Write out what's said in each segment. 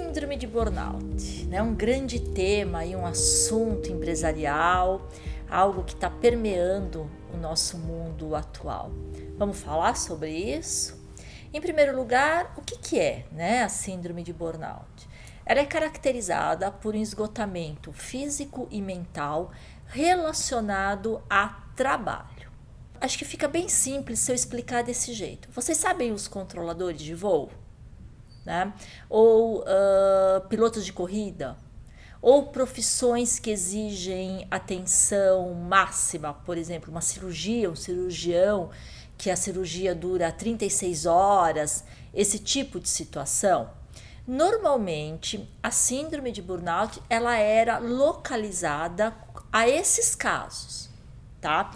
Síndrome de burnout, né? Um grande tema e um assunto empresarial, algo que está permeando o nosso mundo atual. Vamos falar sobre isso? Em primeiro lugar, o que é, né, a síndrome de burnout? Ela é caracterizada por um esgotamento físico e mental relacionado a trabalho. Acho que fica bem simples se eu explicar desse jeito. Vocês sabem os controladores de voo? Né? Ou pilotos de corrida, ou profissões que exigem atenção máxima, por exemplo, uma cirurgia, um cirurgião, que a cirurgia dura 36 horas, esse tipo de situação. Normalmente, a síndrome de burnout, ela era localizada a esses casos, tá?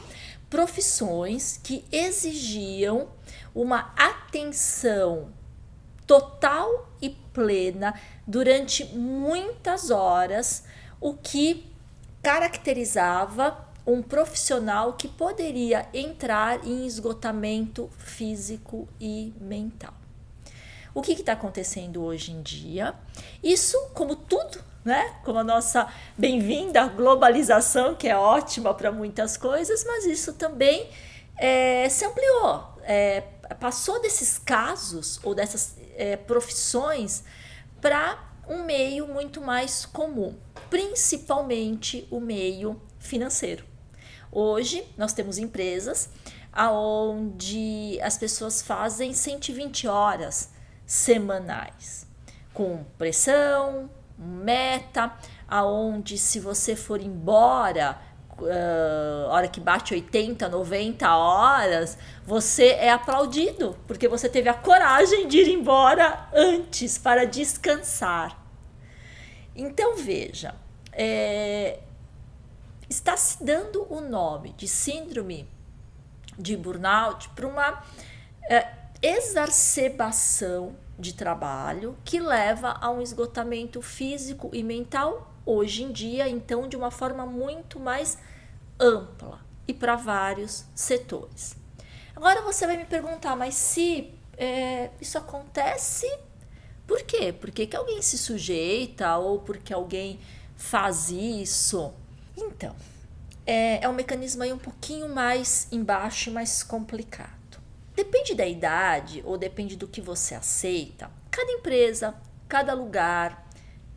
Profissões que exigiam uma atenção total e plena durante muitas horas, o que caracterizava um profissional que poderia entrar em esgotamento físico e mental. O que está acontecendo hoje em dia? Isso, como tudo, né? Como a nossa bem-vinda globalização, que é ótima para muitas coisas, mas isso também se ampliou. Passou desses casos ou dessas profissões para um meio muito mais comum, principalmente o meio financeiro. Hoje nós temos empresas onde as pessoas fazem 120 horas semanais, com pressão, meta, aonde se você for embora hora que bate 80, 90 horas, você é aplaudido, porque você teve a coragem de ir embora antes para descansar. Então veja, está se dando o nome de síndrome de burnout para uma exacerbação de trabalho que leva a um esgotamento físico e mental hoje em dia, então, de uma forma muito mais ampla e para vários setores. Agora você vai me perguntar, mas se isso acontece, por quê? Por que alguém se sujeita ou porque alguém faz isso? Então, é um mecanismo aí um pouquinho mais embaixo e mais complicado. Depende da idade ou depende do que você aceita. Cada empresa, cada lugar,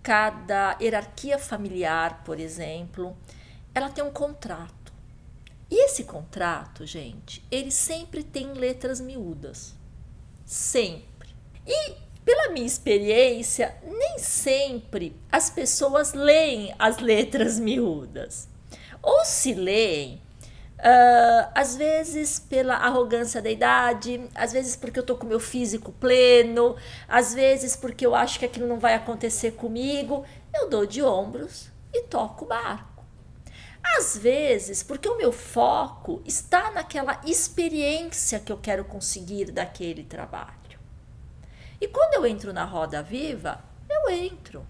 cada hierarquia familiar, por exemplo, ela tem um contrato. E esse contrato, gente, ele sempre tem letras miúdas. Sempre. E, pela minha experiência, nem sempre as pessoas leem as letras miúdas. Ou se leem, às vezes pela arrogância da idade, às vezes porque eu tô com meu físico pleno, às vezes porque eu acho que aquilo não vai acontecer comigo, eu dou de ombros e toco o barco. Às vezes porque o meu foco está naquela experiência que eu quero conseguir daquele trabalho. E quando eu entro na roda viva, eu entro.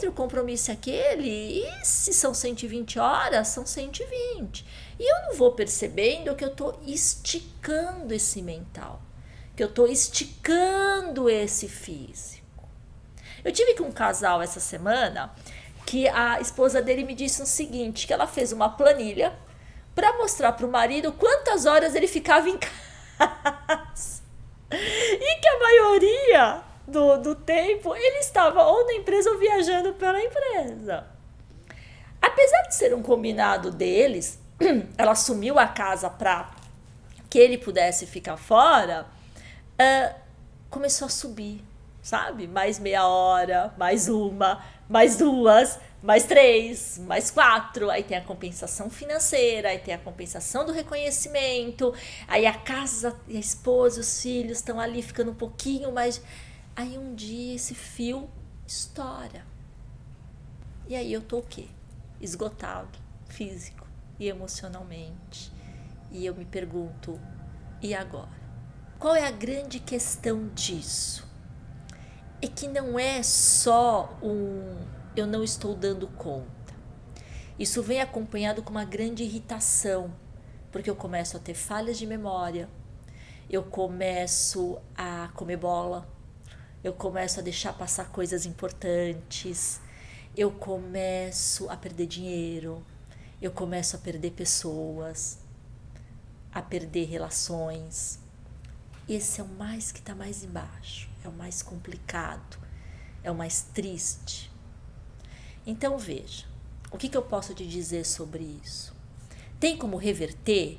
O compromisso é aquele, e se são 120 horas, são 120. E eu não vou percebendo que eu estou esticando esse mental, que eu estou esticando esse físico. Eu tive com um casal essa semana que a esposa dele me disse o seguinte, que ela fez uma planilha para mostrar para o marido quantas horas ele ficava em casa. E que a maioria do tempo ele estava ou na empresa ou viajando pela empresa. Apesar de ser um combinado deles, ela assumiu a casa para que ele pudesse ficar fora, começou a subir, sabe? Mais meia hora, mais uma, mais duas, mais 3, mais 4, aí tem a compensação financeira, aí tem a compensação do reconhecimento, aí a casa, a esposa, os filhos estão ali ficando um pouquinho mais... Aí um dia esse fio estoura. E aí eu tô o quê? Esgotado, físico e emocionalmente. E eu me pergunto, e agora? Qual é a grande questão disso? É que não é só eu não estou dando conta. Isso vem acompanhado com uma grande irritação, porque eu começo a ter falhas de memória, eu começo a comer bola, eu começo a deixar passar coisas importantes, eu começo a perder dinheiro, eu começo a perder pessoas, a perder relações. Esse é o mais que está mais embaixo, é o mais complicado, é o mais triste. Então veja, o que eu posso te dizer sobre isso? Tem como reverter?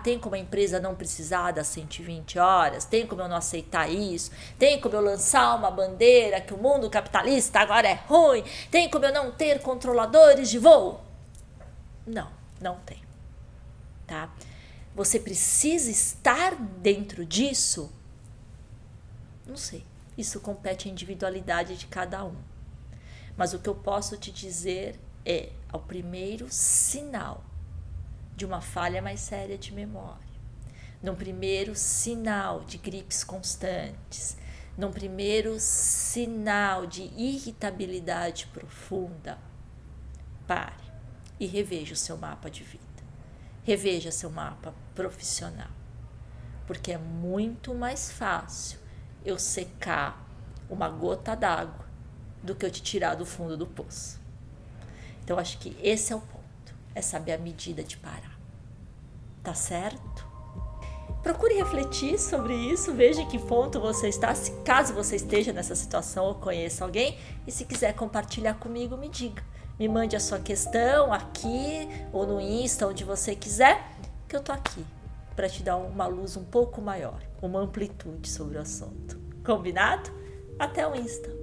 Tem como a empresa não precisar das 120 horas? Tem como eu não aceitar isso? Tem como eu lançar uma bandeira que o mundo capitalista agora é ruim? Tem como eu não ter controladores de voo? Não, não tem. Tá? Você precisa estar dentro disso? Não sei. Isso compete à individualidade de cada um. Mas o que eu posso te dizer é o primeiro sinal de uma falha mais séria de memória, num primeiro sinal de gripes constantes, num primeiro sinal de irritabilidade profunda, pare e reveja o seu mapa de vida. Reveja seu mapa profissional, porque é muito mais fácil eu secar uma gota d'água do que eu te tirar do fundo do poço. Então, acho que esse é o ponto, é saber a medida de parar. Tá certo? Procure refletir sobre isso, veja em que ponto você está, se caso você esteja nessa situação ou conheça alguém, e se quiser compartilhar comigo, me diga. Me mande a sua questão aqui ou no Insta, onde você quiser, que eu tô aqui para te dar uma luz um pouco maior, uma amplitude sobre o assunto. Combinado? Até o Insta.